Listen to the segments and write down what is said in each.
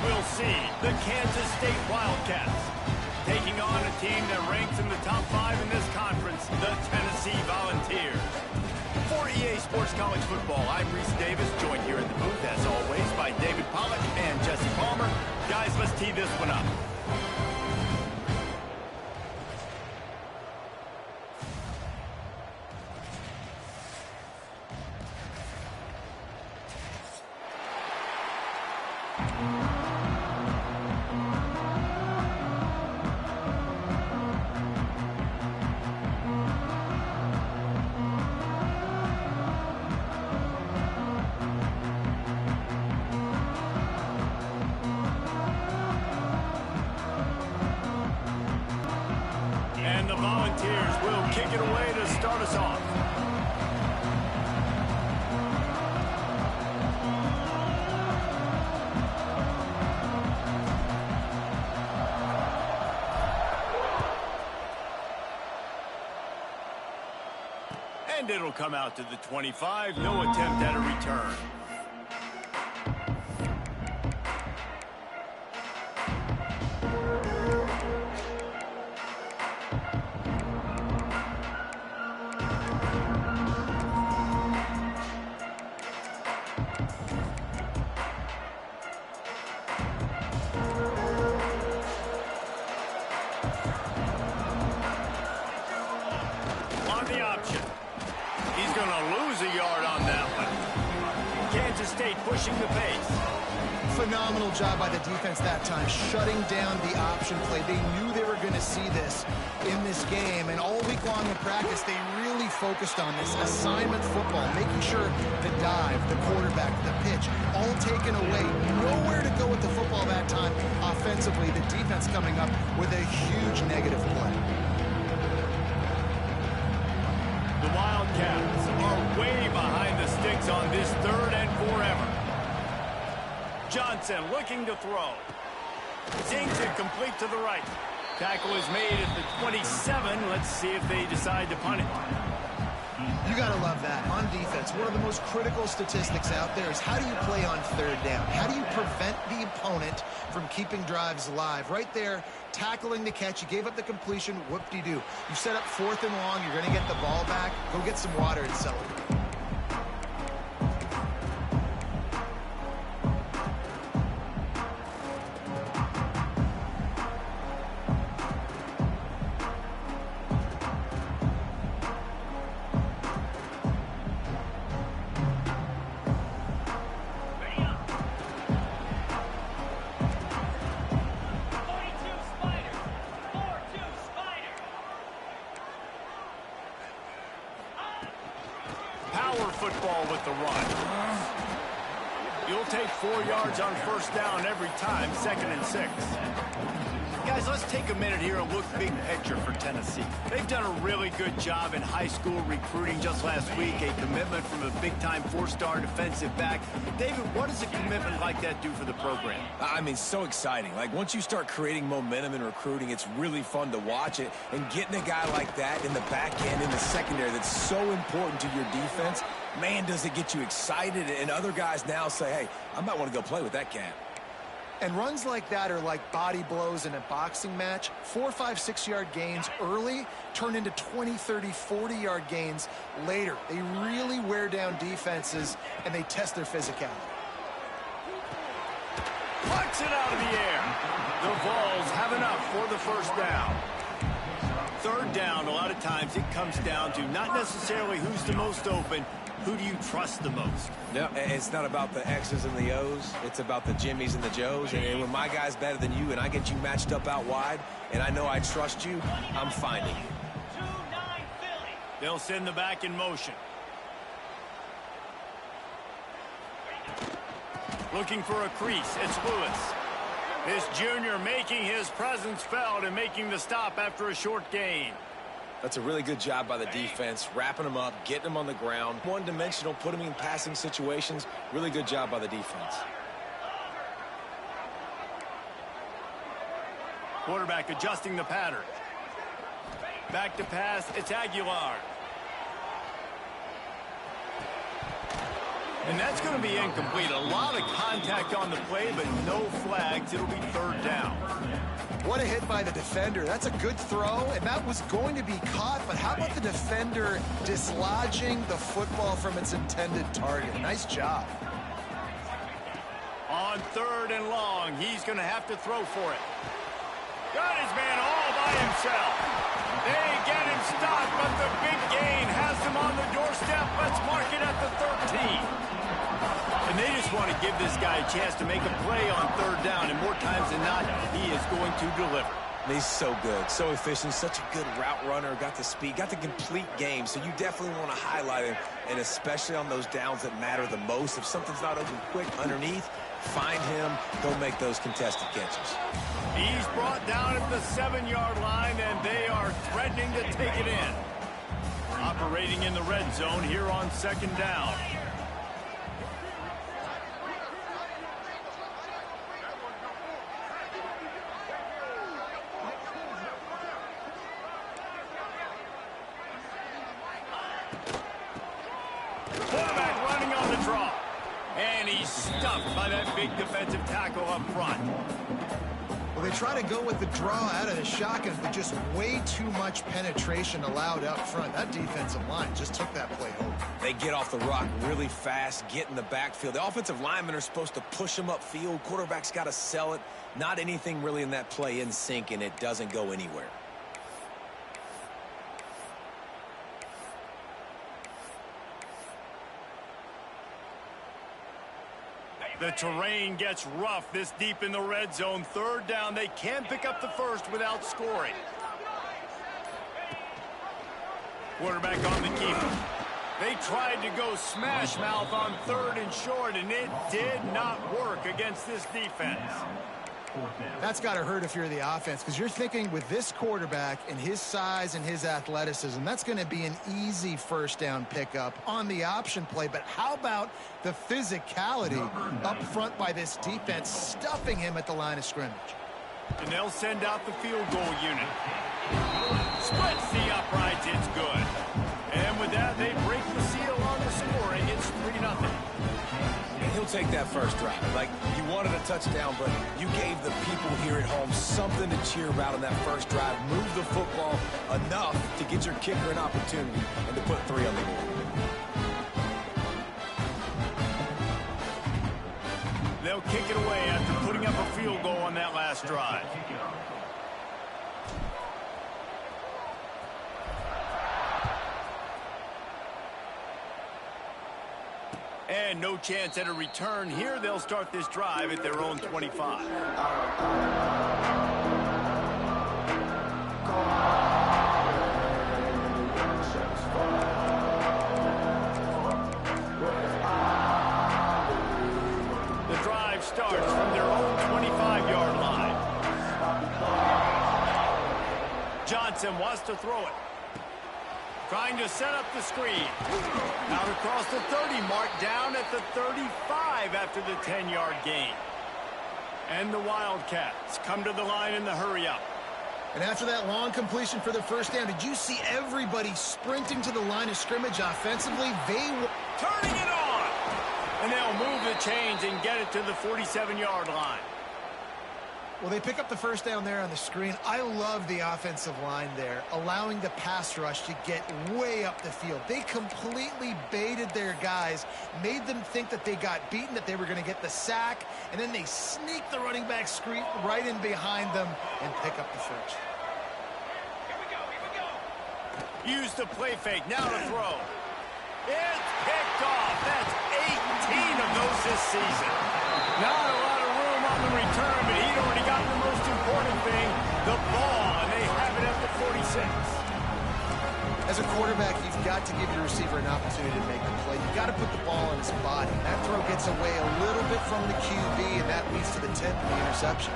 we'll see the Kansas State Wildcats taking on a team that ranks in the top 5 in this conference, the Tennessee Volunteers. For EA Sports College Football, I'm Reese Davis, joined here in the booth, as always, by David Pollack and Jesse Palmer. Guys, let's tee this one up. And the Volunteers will kick it away to start us off. And it'll come out to the 25. No attempt at a return. On the option. He's going to lose a yard on that one. Kansas State pushing the pace. Phenomenal job by the defense that time, shutting down the option play. They knew they were going to see this in this game, and all week long in practice, they really focused on this assignment football, making sure the dive, the quarterback, the pitch, all taken away. Nowhere to go with the football that time offensively. The defense coming up with a huge negative play. The Wildcats are way behind the sticks on this 3rd and forever. Johnson looking to throw. Zinks it complete to the right. Tackle is made at the 27. Let's see if they decide to punt it. You got to love that. On defense, one of the most critical statistics out there is how do you play on 3rd down? How do you prevent the opponent from keeping drives alive? Right there, tackling the catch. You gave up the completion. Whoop-de-doo. You set up 4th and long. You're going to get the ball back. Go get some water and celebrate. Power football with the run. You'll take 4 yards on 1st down every time, 2nd and 6. Guys, let's take a minute here and look big picture for Tennessee. They've done a really good job in high school recruiting just last week, a commitment from a big-time 4-star defensive back. David, what does a commitment like that do for the program? I mean, so exciting. Like, once you start creating momentum in recruiting, it's really fun to watch it. And getting a guy like that in the back end, in the secondary, that's so important to your defense, man, does it get you excited. And other guys now say, hey, I might want to go play with that cat. And runs like that are like body blows in a boxing match. 4, 5, 6-yard gains early turn into 20, 30, 40-yard gains later. They really wear down defenses, and they test their physicality. Plucks it out of the air. The Vols have enough for the 1st down. 3rd down, a lot of times it comes down to not necessarily who's the most open, who do you trust the most? No, it's not about the X's and the O's. It's about the Jimmys and the Joes. And when my guy's better than you and I get you matched up out wide and I know I trust you, I'm finding you. They'll send the back in motion. Looking for a crease. It's Lewis. This junior making his presence felt and making the stop after a short gain. That's a really good job by the defense, wrapping them up, getting them on the ground. One-dimensional, put them in passing situations. Really good job by the defense. Quarterback adjusting the pattern. Back to pass, it's Aguilar. And that's going to be incomplete. A lot of contact on the play, but no flags. It'll be third down. What a hit by the defender. That's a good throw, and that was going to be caught, but how about the defender dislodging the football from its intended target? Nice job. On third and long, he's going to have to throw for it. Got his man all by himself. They get him stopped, but the big gain has him on the doorstep. Let's mark it at the 13. And they just want to give this guy a chance to make a play on third down, and more times than not, he is going to deliver. He's so good, so efficient, such a good route runner, got the speed, got the complete game, so you definitely want to highlight him, and especially on those downs that matter the most. If something's not open quick underneath, find him, go make those contested catches. He's brought down at the 7-yard line, and they are threatening to take it in. Operating in the red zone here on second down. Quarterback running on the draw. And he's stuffed by that big defensive tackle up front. Well, they try to go with the draw out of the shotgun, but just way too much penetration allowed up front. That defensive line just took that play home. They get off the rock really fast, get in the backfield. The offensive linemen are supposed to push them upfield. Quarterback's got to sell it. Not anything really in that play in sync, and it doesn't go anywhere. The terrain gets rough this deep in the red zone. Third down, they can pick up the first without scoring. Quarterback on the keeper. They tried to go smash mouth on third and short, and it did not work against this defense. That's got to hurt if you're the offense, because you're thinking with this quarterback and his size and his athleticism, that's going to be an easy first down pickup on the option play. But how about the physicality up front by this defense, stuffing him at the line of scrimmage? And they'll send out the field goal unit. Splits the uprights, it's good. And with that, they break the seal on the scoring. It's 3-0. And he'll take that first drive. Like, you wanted a touchdown, but you gave the people here at home something to cheer about on that first drive. Move the football enough to get your kicker an opportunity and to put 3 on the board. They'll kick it away after putting up a field goal on that last drive. And no chance at a return here. They'll start this drive at their own 25. The drive starts from their own 25-yard line. Johnson wants to throw it. Trying to set up the screen. Out across the 30 mark, down at the 35 after the 10-yard gain. And the Wildcats come to the line in the hurry-up. And after that long completion for the first down, did you see everybody sprinting to the line of scrimmage offensively? They were turning it on! And they'll move the chains and get it to the 47-yard line. Well, they pick up the first down there on the screen. I love the offensive line there, allowing the pass rush to get way up the field. They completely baited their guys, made them think that they got beaten, that they were going to get the sack, and then they sneak the running back screen right in behind them and pick up the first. Use the play fake, now to throw. It's picked off. That's 18 of those this season. Not a lot of room on the return, but he'd already got the most important thing, the ball, and they have it at the 46. As a quarterback, you've got to give your receiver an opportunity to make the play. You've got to put the ball on his body. That throw gets away a little bit from the QB, and that leads to the 10th and the interception.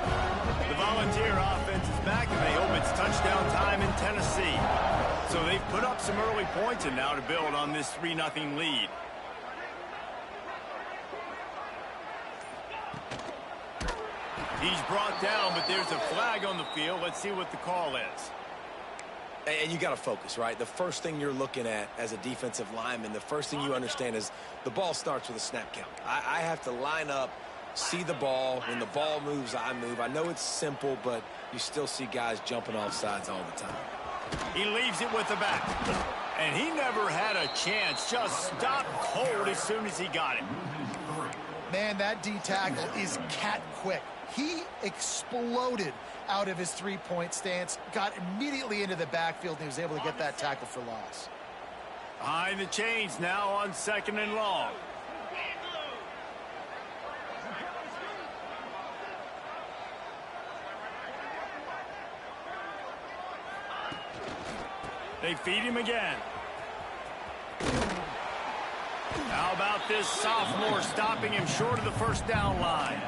The Volunteer offense is back, and they hope it's touchdown time in Tennessee. So they've put up some early points, and now to build on this 3-0 lead. He's brought down, but there's a flag on the field. Let's see what the call is. And you got to focus, right? The first thing you're looking at as a defensive lineman, the first thing you understand is the ball starts with a snap count. I have to line up, see the ball. When the ball moves, I move. I know it's simple, but you still see guys jumping off sides all the time. He leaves it with the back. And he never had a chance. Just stopped cold as soon as he got it. Man, that D tackle is cat quick. He exploded out of his three-point stance, got immediately into the backfield, and he was able to get that tackle for loss. Behind the chains now on 2nd and long. They feed him again. How about this sophomore stopping him short of the first down line?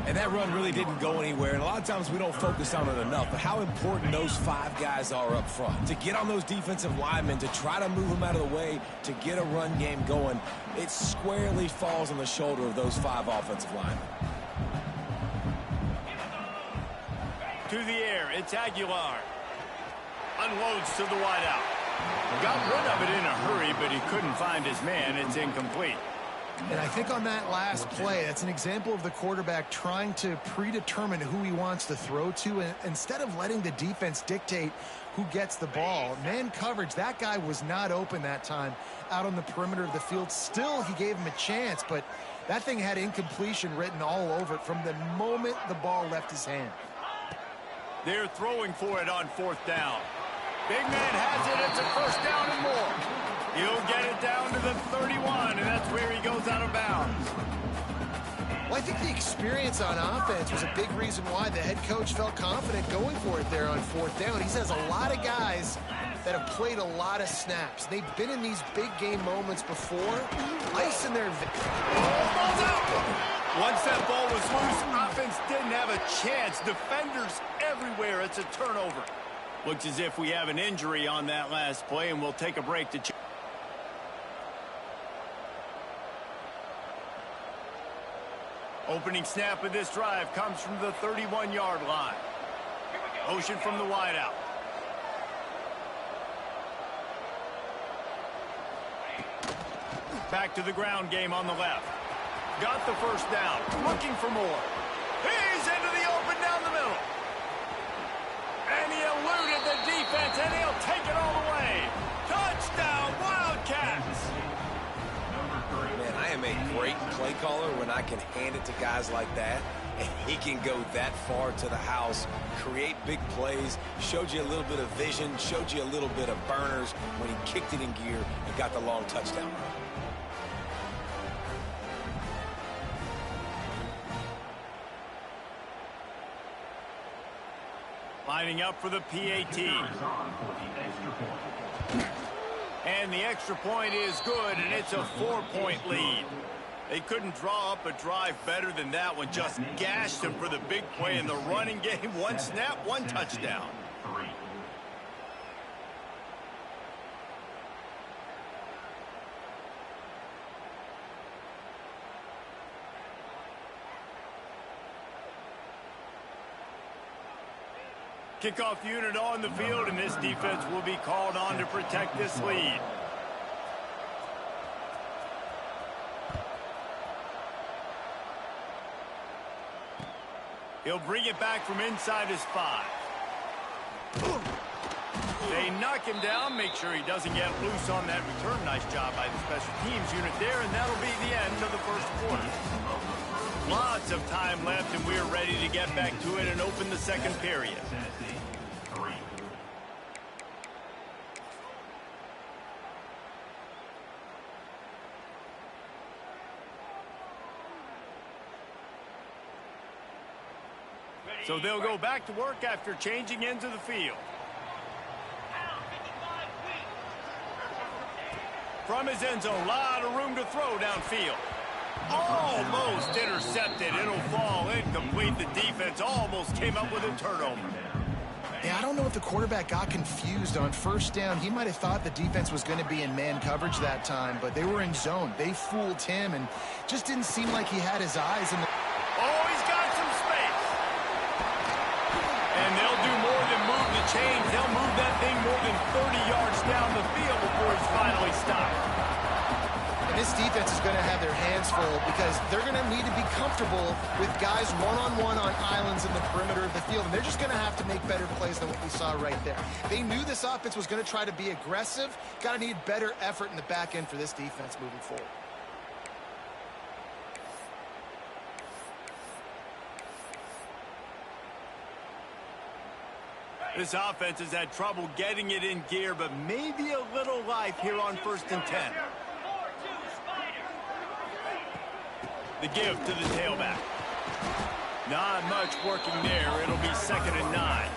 And that run really didn't go anywhere. And a lot of times we don't focus on it enough. But how important those 5 guys are up front. To get on those defensive linemen, to try to move them out of the way, to get a run game going, it squarely falls on the shoulder of those 5 offensive linemen. To the air, it's Aguilar. Unloads to the wideout. Got rid of it in a hurry, but he couldn't find his man. It's incomplete. And I think on that last play, that's an example of the quarterback trying to predetermine who he wants to throw to, and instead of letting the defense dictate who gets the ball. Man coverage, that guy was not open that time out on the perimeter of the field. Still, he gave him a chance, but that thing had incompletion written all over it from the moment the ball left his hand. They're throwing for it on 4th down. Big man has it. It's a 1st down and more. He'll get it down to the 31, and that's where he goes out of bounds. Well, I think the experience on offense was a big reason why the head coach felt confident going for it there on 4th down. He says a lot of guys that have played a lot of snaps. They've been in these big game moments before, icing their ball's out. Once that ball was loose, offense didn't have a chance. Defenders everywhere. It's a turnover. Looks as if we have an injury on that last play, and we'll take a break to check. Opening snap of this drive comes from the 31-yard line. Motion from the wideout. Back to the ground game on the left. Got the 1st down. Looking for more. He's into the open down the middle. And he eluded the defense, and he'll take it all the way. Touchdown, Wildcats! Man, I am a great play caller when I can hand it to guys like that. And he can go that far to the house, create big plays, showed you a little bit of vision, showed you a little bit of burners when he kicked it in gear and got the long touchdown run. Lining up for the PAT. And the extra point is good, and it's a 4-point lead. They couldn't draw up a drive better than that one. Just gashed him for the big play in the running game. 1 snap, 1 touchdown. Kickoff unit on the field, and this defense will be called on to protect this lead. He'll bring it back from inside his 5. They knock him down, make sure he doesn't get loose on that return. Nice job by the special teams unit there, and that'll be the end of the 1st quarter. Lots of time left, and we're ready to get back to it and open the 2nd period. So they'll go back to work after changing into the field. From his end zone, a lot of room to throw downfield. Almost intercepted. It'll fall incomplete. The defense almost came up with a turnover. Yeah, I don't know if the quarterback got confused on 1st down. He might have thought the defense was going to be in man coverage that time, but they were in zone. They fooled him, and just didn't seem like he had his eyes in the... Oh, he's got some space. And they'll do more than move the change. They'll move that thing more than 30 yards down the field before he's finally stopped. And this defense is going to have their hands full because they're going to need to be comfortable with guys one-on-one on islands in the perimeter of the field. And they're just going to have to make better plays than what we saw right there. They knew this offense was going to try to be aggressive. Got to need better effort in the back end for this defense moving forward. This offense has had trouble getting it in gear, but maybe a little life here on 1st and 10. The give to the tailback. Not much working there. It'll be 2nd and 9.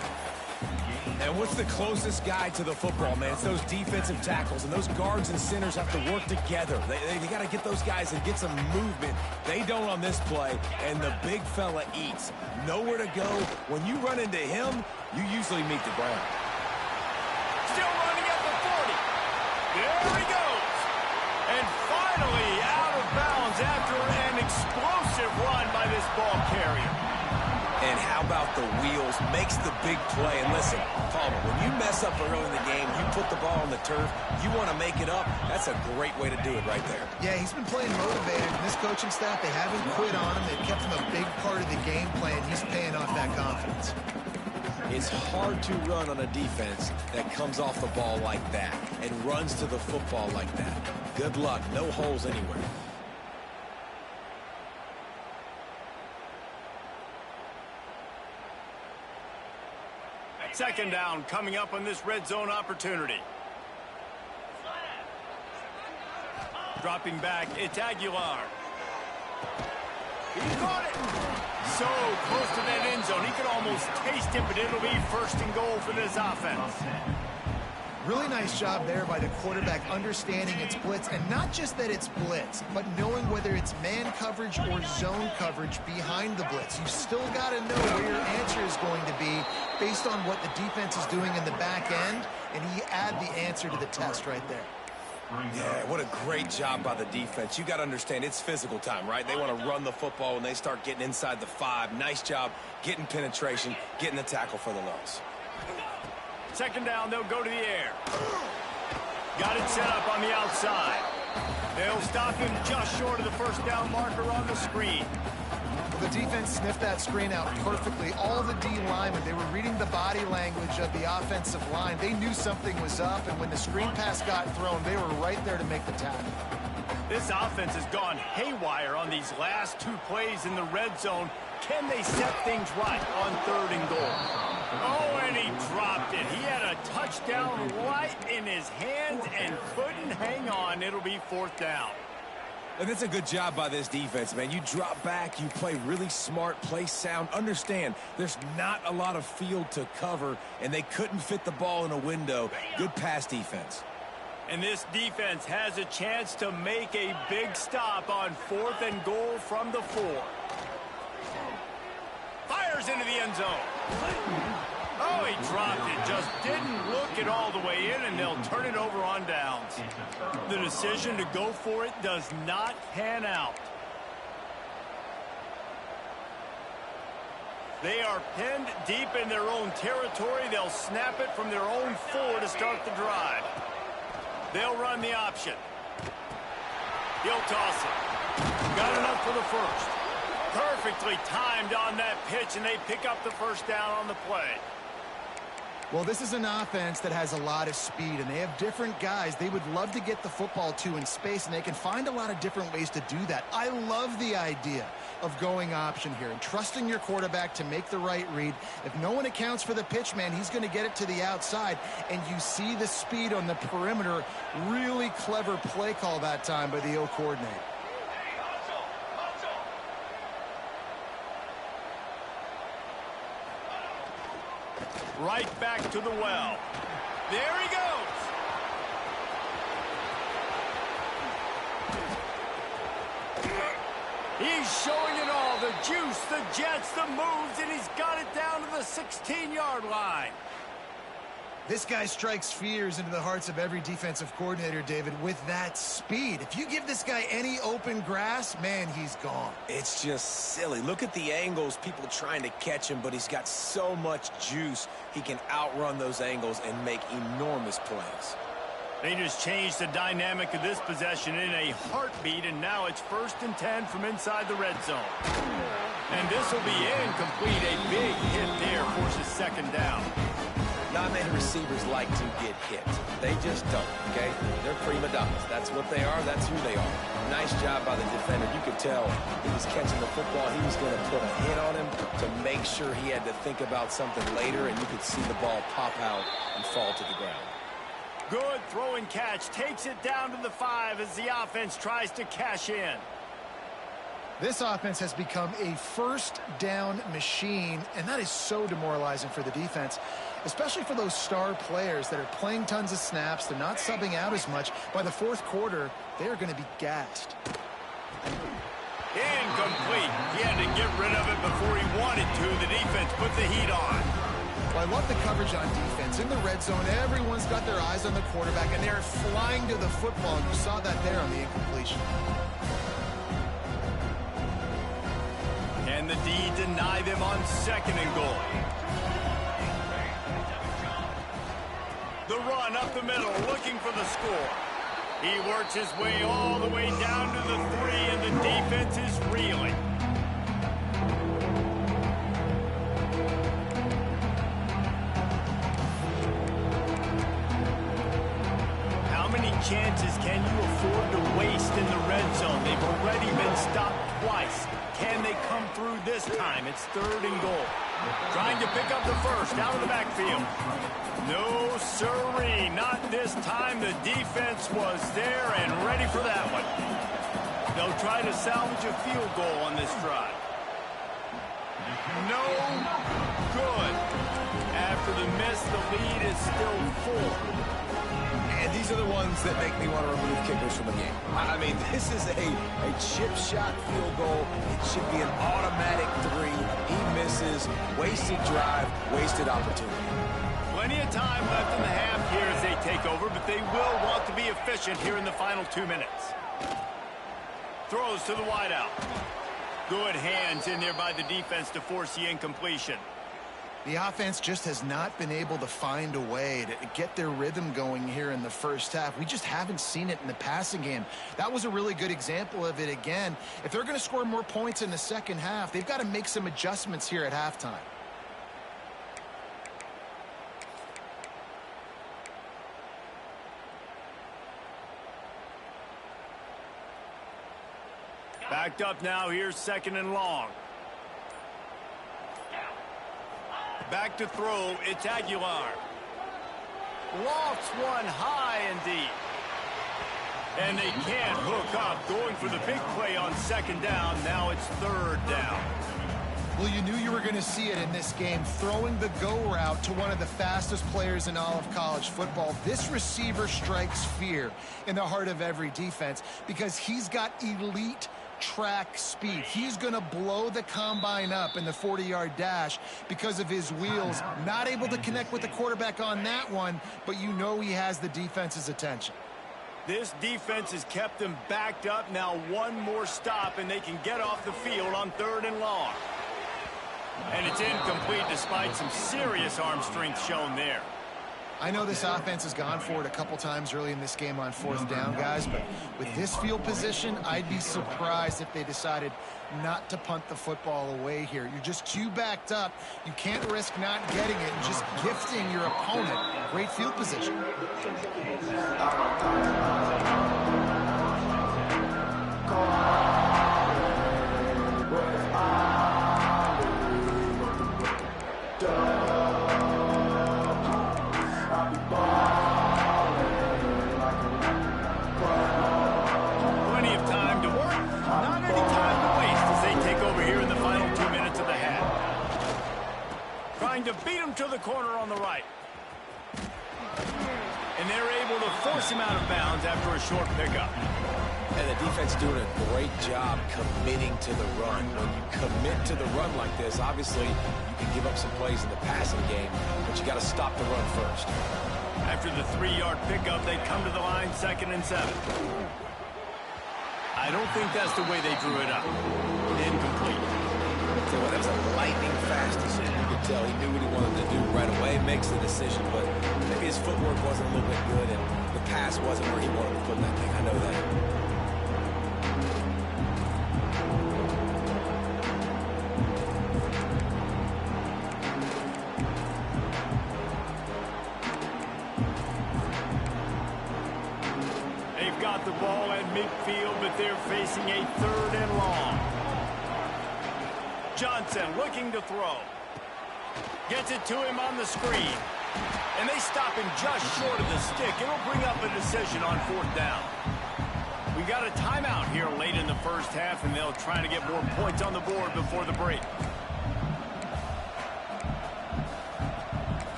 And what's the closest guy to the football, man? It's those defensive tackles, and those guards and centers have to work together. They got to get those guys and get some movement. They don't on this play, and the big fella eats. Nowhere to go. When you run into him, you usually meet the ground. Still running at the 40. There he goes. And finally out of bounds after an explosive run by this ball carrier. And how about the wheels? Makes the big play. And listen, Palmer, when you mess up early in the game, you put the ball on the turf, you want to make it up, that's a great way to do it right there. Yeah, he's been playing motivated. And this coaching staff, they haven't quit on him. They've kept him a big part of the game plan. He's paying off that confidence. It's hard to run on a defense that comes off the ball like that and runs to the football like that. Good luck. No holes anywhere. Second down coming up on this red zone opportunity. Dropping back, it's Aguilar. He caught it. So close to that end zone. He could almost taste it, but it'll be 1st and goal for this offense. Really nice job there by the quarterback understanding it's blitz, and not just that it's blitz, but knowing whether it's man coverage or zone coverage behind the blitz. You still got to know where your answer is going to be based on what the defense is doing in the back end, and he add the answer to the test right there. Yeah, what a great job by the defense. You got to understand, it's physical time, right? They want to run the football when they start getting inside the 5. Nice job getting penetration, getting the tackle for the loss. Second down, they'll go to the air. Got it set up on the outside. They'll stop him just short of the 1st down marker on the screen. The defense sniffed that screen out perfectly. All the D linemen, they were reading the body language of the offensive line. They knew something was up, and when the screen pass got thrown, they were right there to make the tackle. This offense has gone haywire on these last 2 plays in the red zone. Can they set things right on 3rd and goal? Oh, and he dropped it. He had a touchdown right in his hands and couldn't hang on. It'll be 4th down. And that's a good job by this defense, man. You drop back, you play really smart, play sound. Understand, there's not a lot of field to cover, and they couldn't fit the ball in a window. Good pass defense. And this defense has a chance to make a big stop on 4th and goal from the 4. Fires into the end zone. Oh, he dropped it. Just didn't look it all the way in, and they'll turn it over on downs. The decision to go for it does not pan out. They are pinned deep in their own territory. They'll snap it from their own 4 to start the drive. They'll run the option. He'll toss it. Got enough for the 1st. Perfectly timed on that pitch, and they pick up the 1st down on the play. Well, this is an offense that has a lot of speed, and they have different guys they would love to get the football to in space, and they can find a lot of different ways to do that. I love the idea of going option here and trusting your quarterback to make the right read. If no one accounts for the pitch, man, he's going to get it to the outside, and you see the speed on the perimeter. Really clever play call that time by the O coordinator. Right back to the well. There he goes. He's showing it all. The juice, the jets, the moves, and he's got it down to the 16-yard line. This guy strikes fears into the hearts of every defensive coordinator, David, with that speed. If you give this guy any open grass, man, he's gone. It's just silly. Look at the angles, people trying to catch him, but he's got so much juice. He can outrun those angles and make enormous plays. They just changed the dynamic of this possession in a heartbeat, and now it's 1st and 10 from inside the red zone. And this will be incomplete. A big hit there forces 2nd down. Not many receivers like to get hit. They just don't, okay? They're prima donnas. That's what they are. That's who they are. Nice job by the defender. You could tell he was catching the football. He was going to put a hit on him to make sure he had to think about something later, and you could see the ball pop out and fall to the ground. Good throw and catch. Takes it down to the 5 as the offense tries to cash in. This offense has become a 1st down machine, and that is so demoralizing for the defense, especially for those star players that are playing tons of snaps. They're not subbing out as much. By the 4th quarter, they're going to be gassed. Incomplete. He had to get rid of it before he wanted to. The defense put the heat on. Well, I love the coverage on defense. In the red zone, everyone's got their eyes on the quarterback, and they're flying to the football. You saw that there on the incompletion. And the D deny them on 2nd and goal. The run up the middle, looking for the score. He works his way all the way down to the 3, and the defense is reeling. How many chances can you afford to waste in the red zone? They've already been stopped twice. Can they come through this time? It's 3rd and goal. Trying to pick up the 1st out of the backfield. No, sirree, not this time. The defense was there and ready for that one. They'll try to salvage a field goal on this drive. No good. After the miss, the lead is still full. And these are the ones that make me want to remove kickers from the game. I mean, this is a chip shot field goal. It should be an automatic 3. He misses. Wasted drive, wasted opportunity. Plenty of time left in the half here as they take over, but they will want to be efficient here in the final 2 minutes. Throws to the wideout. Good hands in there by the defense to force the incompletion. The offense just has not been able to find a way to get their rhythm going here in the 1st half. We just haven't seen it in the passing game. That was a really good example of it again. If they're going to score more points in the 2nd half, they've got to make some adjustments here at halftime. Backed up now. Here's 2nd and long. Back to throw. It's Aguilar. Lofts one high and deep. And they can't hook up. Going for the big play on 2nd down. Now it's 3rd down. Well, you knew you were going to see it in this game, throwing the go route to one of the fastest players in all of college football. This receiver strikes fear in the heart of every defense because he's got elite track speed. He's going to blow the combine up in the 40-yard dash because of his wheels. Not able to connect with the quarterback on that one, but you know he has the defense's attention. This defense has kept them backed up. Now one more stop, and they can get off the field on 3rd and long. And it's incomplete despite some serious arm strength shown there. I know this offense has gone for it a couple times early in this game on 4th down, guys, but with this field position, I'd be surprised if they decided not to punt the football away here. You're just too backed up. You can't risk not getting it and just gifting your opponent great field position. Plenty of time to work. Not any time to waste as they take over here in the final 2 minutes of the half. Trying to beat him to the corner on the right. And they're able to force him out of bounds after a short pickup. And the defense doing a great job committing to the run. When you commit to the run like this, obviously you can give up some plays in the passing game, but you got to stop the run first. After the 3-yard pickup, they come to the line, 2nd and 7. I don't think that's the way they drew it up. Incomplete. So that was a lightning-fast decision. You could tell he knew what he wanted to do right away, makes the decision, but maybe his footwork wasn't a little bit good, and the pass wasn't where he wanted to put that thing. I know that. Got the ball at midfield, but they're facing a 3rd and long. Johnson looking to throw. Gets it to him on the screen. And they stop him just short of the stick. It'll bring up a decision on 4th down. We got a timeout here late in the first half, and they'll try to get more points on the board before the break.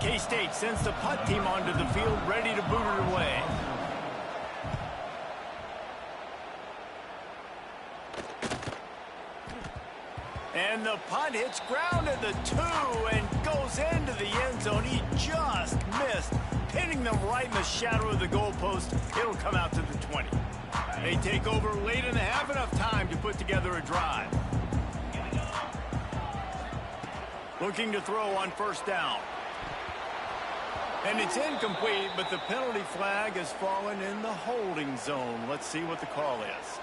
K-State sends the punt team onto the field, ready to boot it away. And the punt hits ground at the 2 and goes into the end zone. He just missed, pinning them right in the shadow of the goalpost. It'll come out to the 20. They take over late in the half, enough time to put together a drive. Looking to throw on 1st down. And it's incomplete, but the penalty flag has fallen in the holding zone. Let's see what the call is.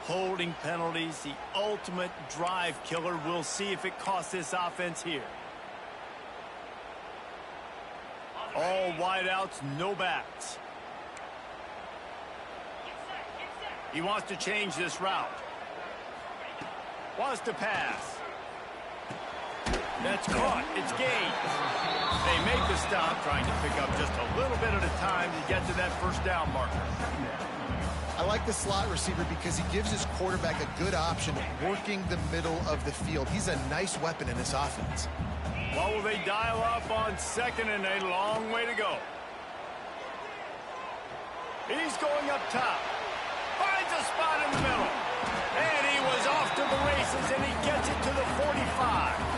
Holding penalties, the ultimate drive killer. We'll see if it costs this offense here. All wideouts, no backs. He wants to change this route. Wants to pass. That's caught. It's gained. They make the stop, trying to pick up just a little bit at a time to get to that 1st down marker. I like the slot receiver because he gives his quarterback a good option working the middle of the field. He's a nice weapon in this offense. Well, will they dial up on 2nd and a long way to go? He's going up top. Finds a spot in the middle. And he was off to the races, and he gets it to the 45.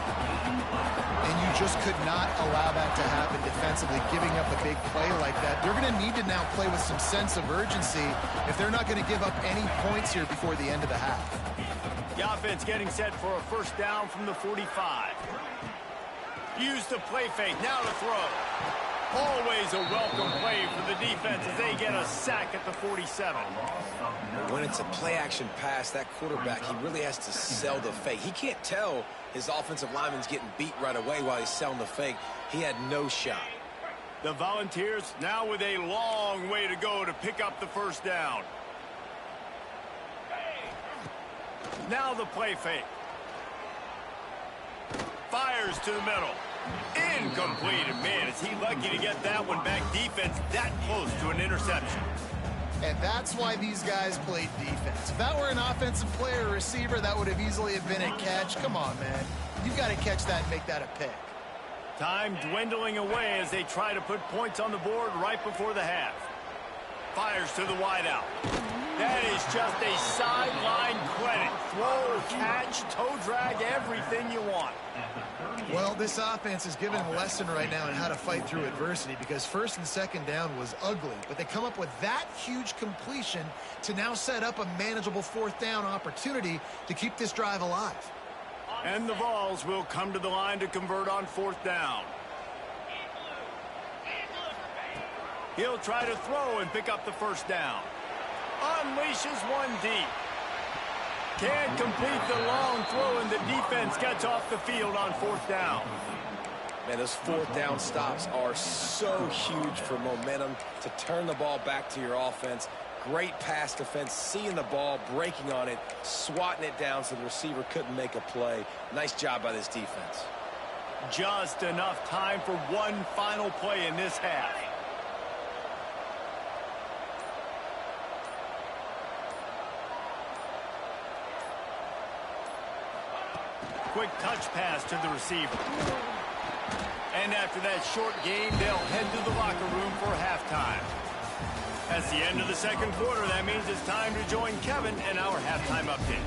And you just could not allow that to happen defensively, giving up a big play like that. They're going to need to now play with some sense of urgency if they're not going to give up any points here before the end of the half. The offense getting set for a 1st down from the 45. Use the play fake, now to throw. Always a welcome play for the defense as they get a sack at the 47. When it's a play-action pass, that quarterback, he really has to sell the fake. He can't tell his offensive lineman's getting beat right away while he's selling the fake. He had no shot. The Volunteers now with a long way to go to pick up the 1st down. Now the play fake. Fires to the middle. Incomplete. And man, is he lucky to get that one back. Defense that close to an interception. And that's why these guys played defense. If that were an offensive player or receiver, that would have easily have been a catch. Come on, man. You've got to catch that and make that a pick. Time dwindling away as they try to put points on the board right before the half. Fires to the wideout. That is just a sideline credit. Throw, catch, toe drag, everything you want. Well, this offense is given a lesson right now on how to fight through adversity because 1st and 2nd down was ugly, but they come up with that huge completion to now set up a manageable 4th down opportunity to keep this drive alive. And the Vols will come to the line to convert on 4th down. He'll try to throw and pick up the 1st down. Unleashes one deep. Can't complete the long throw, and the defense gets off the field on 4th down. Man, those 4th down stops are so huge for momentum to turn the ball back to your offense. Great pass defense, seeing the ball, breaking on it, swatting it down so the receiver couldn't make a play. Nice job by this defense. Just enough time for one final play in this half. Quick touch pass to the receiver. And after that short game, they'll head to the locker room for halftime. That's the end of the second quarter. That means it's time to join Kevin and our halftime update.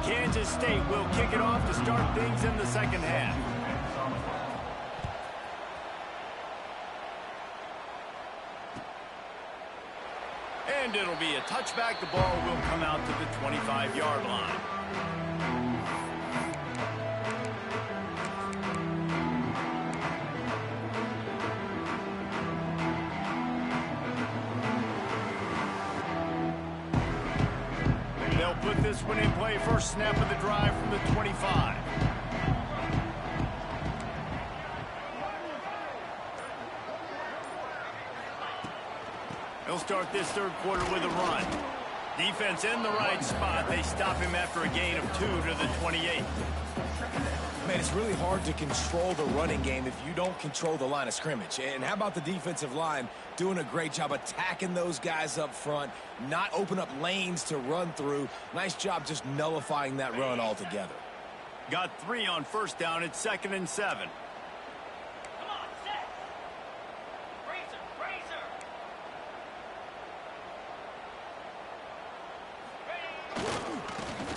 Kansas State will kick it off to start things in the second half. And it'll be a touchback. The ball will come out to the 25-yard line. They'll put this one in play. First snap of the drive from the 25. They'll start this third quarter with a run. Defense in the right spot. They stop him after a gain of 2 to the 28. Man, it's really hard to control the running game if you don't control the line of scrimmage. And how about the defensive line doing a great job attacking those guys up front, not open up lanes to run through. Nice job just nullifying that run altogether. Got 3 on first down. It's 2nd and 7.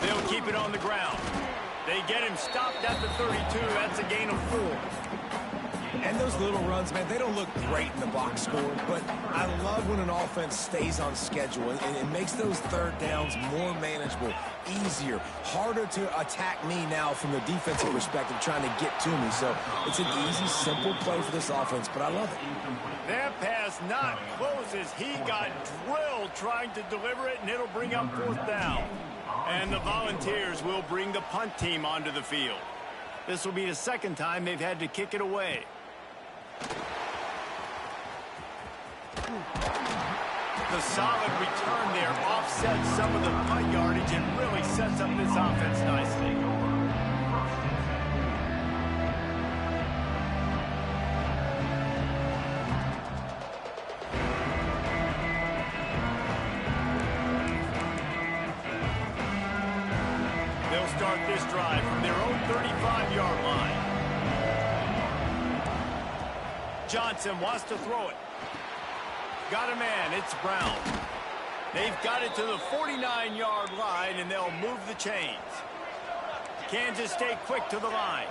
They'll keep it on the ground. They get him stopped at the 32. That's a gain of 4. And those little runs, man, they don't look great in the box score, but I love when an offense stays on schedule and it makes those third downs more manageable, easier, harder to attack me now from the defensive perspective trying to get to me. So it's an easy, simple play for this offense, but I love it. That pass not close as he got drilled trying to deliver it, and it'll bring up 4th down. And the Volunteers will bring the punt team onto the field. This will be the second time they've had to kick it away. The solid return there offsets some of the punt yardage and really sets up this offense nicely. They'll start this drive from their own 35-yard line. Johnson wants to throw it. Got a man. It's Brown. They've got it to the 49-yard line, and they'll move the chains. Kansas State quick to the line.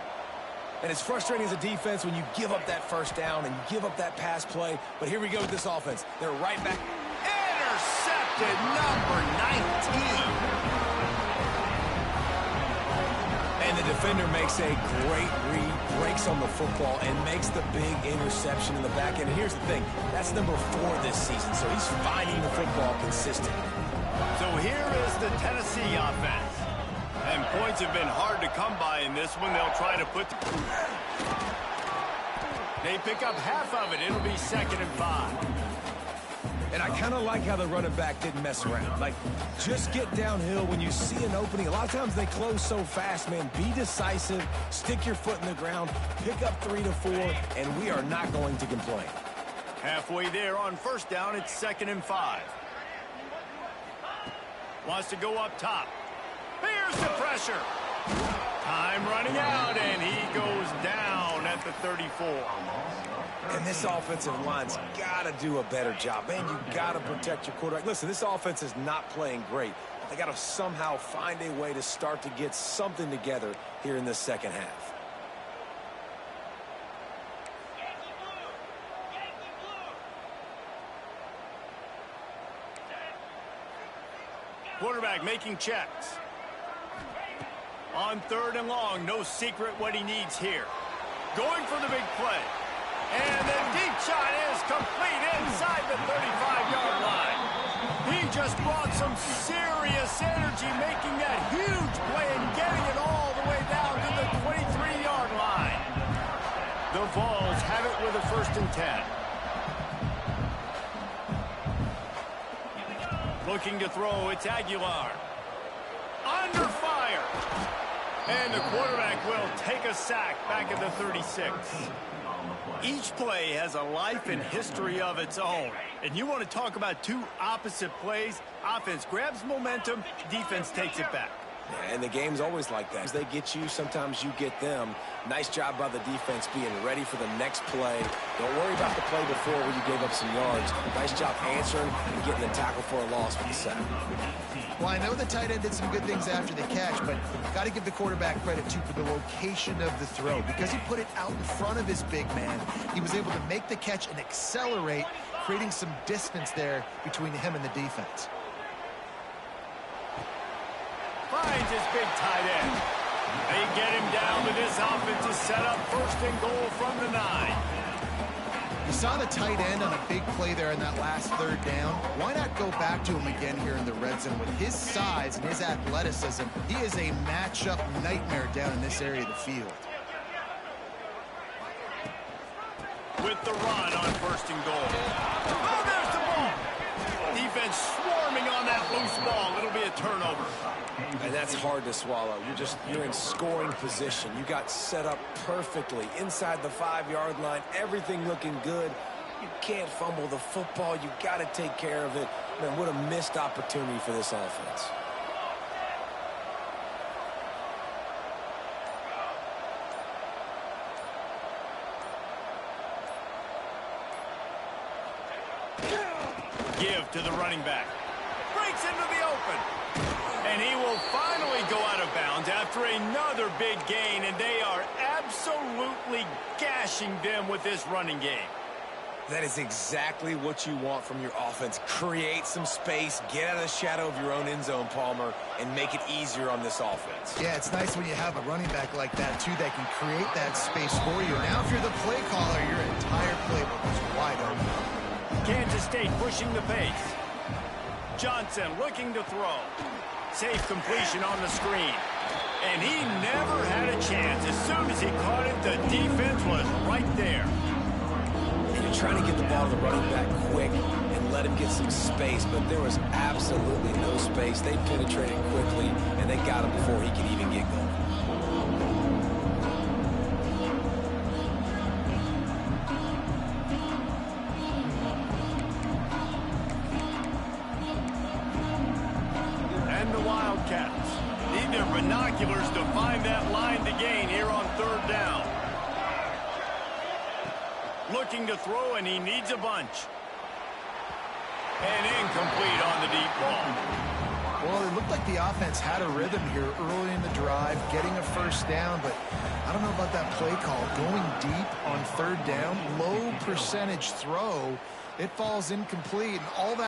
And it's frustrating as a defense when you give up that first down and you give up that pass play. But here we go with this offense. They're right back. Intercepted, number 19. And the defender makes a great read, breaks on the football, and makes the big interception in the back end. And here's the thing, that's number 4 this season, so he's finding the football consistently. So here is the Tennessee offense. And points have been hard to come by in this one. They'll try to put... They pick up half of it. It'll be 2nd and 5. And I kind of like how the running back didn't mess around. Like, just get downhill when you see an opening. A lot of times they close so fast, man. Be decisive, stick your foot in the ground, pick up 3 to 4, and we are not going to complain. Halfway there on first down, it's 2nd and 5. Wants to go up top. Here's the pressure. Time running out, and he goes down at the 34. And this offensive line's got to do a better job. Man, you got to protect your quarterback. Listen, this offense is not playing great. They got to somehow find a way to start to get something together here in the second half. Quarterback making checks. On 3rd and long, no secret what he needs here. Going for the big play. And the deep shot is complete inside the 35-yard line. He just brought some serious energy making that huge play and getting it all the way down to the 23-yard line. The Vols have it with a 1st and 10. Looking to throw, it's Aguilar. Under fire. And the quarterback will take a sack back at the 36. Each play has a life and history of its own. And you want to talk about two opposite plays. Offense grabs momentum, defense takes it back. And the game's always like that. As they get you, sometimes you get them. Nice job by the defense being ready for the next play. Don't worry about the play before where you gave up some yards. Nice job answering and getting the tackle for a loss for the sack. Well, I know the tight end did some good things after the catch, but got to give the quarterback credit, too, for the location of the throw. Because he put it out in front of his big man, he was able to make the catch and accelerate, creating some distance there between him and the defense. Finds his big tight end. They get him down with this offensive setup. First and goal from the 9. You saw the tight end on a big play there in that last third down. Why not go back to him again here in the red zone? With his size and his athleticism, he is a matchup nightmare down in this area of the field. With the run on first and goal. Oh, there's the ball. Defense swarming on that loose ball. It'll be a turnover. And that's hard to swallow. You're in scoring position. You got set up perfectly inside the 5-yard line. Everything looking good. You can't fumble the football. You got to take care of it. Man, what a missed opportunity for this offense. Give to the running back. Breaks into the open. And he will finally go out of bounds after another big gain, and they are absolutely gashing them with this running game. That is exactly what you want from your offense. Create some space, get out of the shadow of your own end zone, Palmer, and make it easier on this offense. Yeah, it's nice when you have a running back like that, too, that can create that space for you. Now, if you're the play caller, your entire playbook is wide open. Kansas State pushing the pace. Johnson looking to throw. Safe completion on the screen. And he never had a chance. As soon as he caught it, the defense was right there. And you're trying to get the ball to the running back quick and let him get some space, but there was absolutely no space. They penetrated quickly, and they got him before he could even get going. Wildcats need their binoculars to find that line to gain here on third down. Looking to throw, and he needs a bunch. And incomplete on the deep ball. Well, it looked like the offense had a rhythm here early in the drive, getting a first down, but I don't know about that play call. Going deep on third down, low percentage throw, it falls incomplete, and all that